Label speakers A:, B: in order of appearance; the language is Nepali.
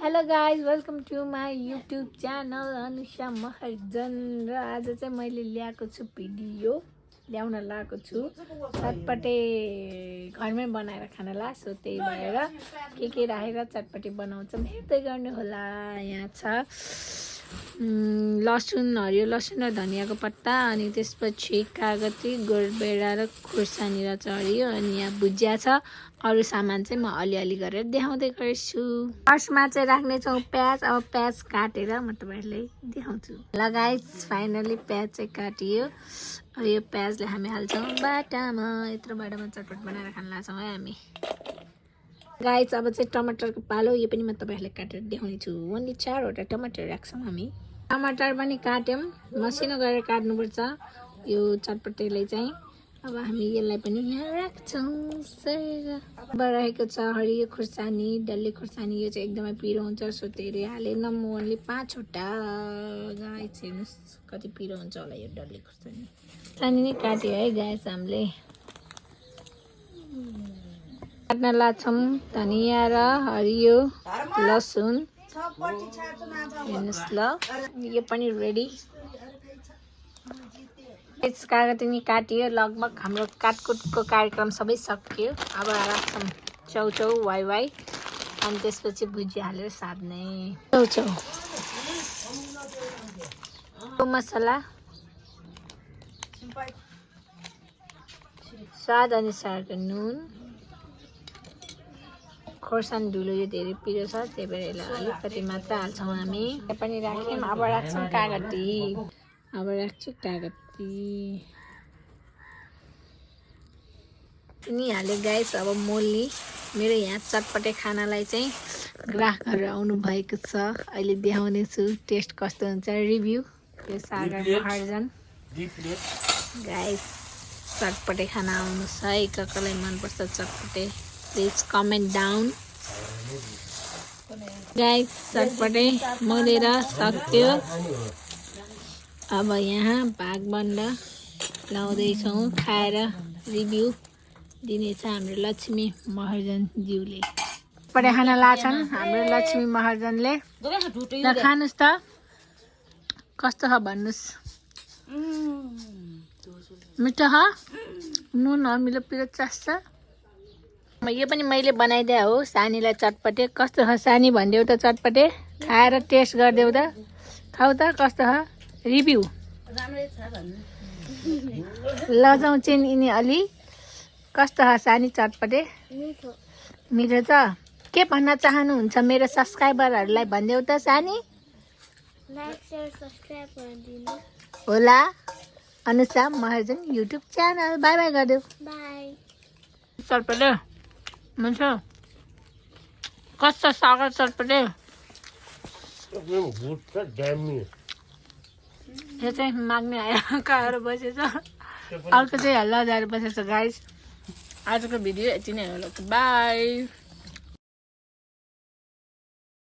A: Hello guys welcome to my YouTube channel Anusha Maharjan. र आज चाहिँ मैले ल्याएको छु भिडियो ल्याउन लागेको छु चटपटे घरमै बनाएर खानला। सो त्यही भएर के राखेर चटपटे बनाउँछौँ हेर्दै गर्नु होला। यहाँ छ लसुन, हरियो लसुन र धनियाको पत्ता, अनि त्यसपछि कागती, गोडबेडा र खुर्सानी र हरियो, अनि यहाँ भुजिया छ। अरू सामान चाहिँ म अलिअलि गरेर देखाउँदै गर्छु। फर्स्टमा चाहिँ राख्नेछौँ प्याज। अब प्याज काटेर म तपाईँहरूलाई देखाउँछु। ल गाइस फाइनली प्याज चाहिँ काटियो। अब यो प्याजलाई हामी हाल्छौँ बाटामा। यत्रो बाटामा चटपट बनाएर खान लाग्छौँ है हामी। गाइस अब चाहिँ टमाटरको पालो, यो पनि म तपाईँहरूलाई काटेर देखाउने छु। ओन्ली 4वटा टमाटर राख्छौँ हामी। टमाटर पनि काट्यौँ, मसिनो गरेर काट्नुपर्छ यो चटपटेलाई चाहिँ। अब हामी यसलाई पनि यहाँ राख्छौँ। अब रहेको छ हरियो खुर्सानी, डल्ले खुर्सानी। यो चाहिँ एकदमै पिरो हुन्छ, सो धेरै हालेन म ओन्ली 5वटा। गाइस हेर्नुहोस् कति पिरो हुन्छ होला यो डल्ले खुर्सानी। खुर्सानी नै काट्यो है गाइस हामीले। काट्न लाग्छौँ धनिया र हरियो लसुन। हेर्नुहोस् ल, यो पनि रेडी। कागती नि काटियो। लगभग हाम्रो काटकुटको कार्यक्रम सबै सकियो। अब राख्छौँ चाउचाउ वाइ, अनि त्यसपछि भुजिया हालेर साध्ने चाउचाउ। मसला स्वाद अनुसारको नुन, खोर्सानी धुलो यो धेरै पिरो छ त्यही भएर यसलाई अलिकति मात्र हाल्छौँ हामी। यो पनि राख्यौँ। अब राख्छौँ कागती। अब राख्छु कागती नि हाले गाइस। अब मोली मेरो यहाँ चटपटे खानालाई चाहिँ ग्राहकहरू आउनु भएको छ। अहिले देखाउने छु टेस्ट कस्तो हुन्छ, रिभ्यू। यो सागर महर्जन गाइस चटपटे खाना आउनुहोस् है। कसलाई मनपर्छ चटपटे प्लिज कमेन्ट डाउन। गाइस चटपटे मोलेर सक्यो। अब यहाँ भागबन्ड लाउँदैछौँ, खाएर रिभ्यू दिनेछ हाम्रो लक्ष्मी महर्जनज्यूले। चटपटे खाना लाछन् हाम्रो लक्ष्मी महर्जनले। ल खानुहोस् त कस्तो छ भन्नुहोस्। मिठो छ, नुन अमिलो पिरो चास्छ। यो पनि मैले बनाइदिए हो सानीलाई चटपटे। कस्तो छ सानी भनिदेऊ त चटपटे, खाएर टेस्ट गरिदेऊ त। खाऊ त कस्तो छ रिभ्यू। लजाउँ चाहिँ यिनी अलि। कस्तो छ सानी चटपटे? मिठो छ। के भन्न चाहनुहुन्छ मेरो सब्सक्राइबरहरूलाई भनिदेऊ त सानी। लाइक शेयर सब्सक्राइब गरिदिनु होला Anusha Maharjan YouTube channel. By by गरिदेऊ। बाई। चटपटे मिठो। कस्तो सागर चटपटे? यो चाहिँ माग्ने आएर खाएर बसेछ, अर्को चाहिँ हल्ला जाएर बसेछ। गाइस आजको भिडियो यति नै हो। बाई।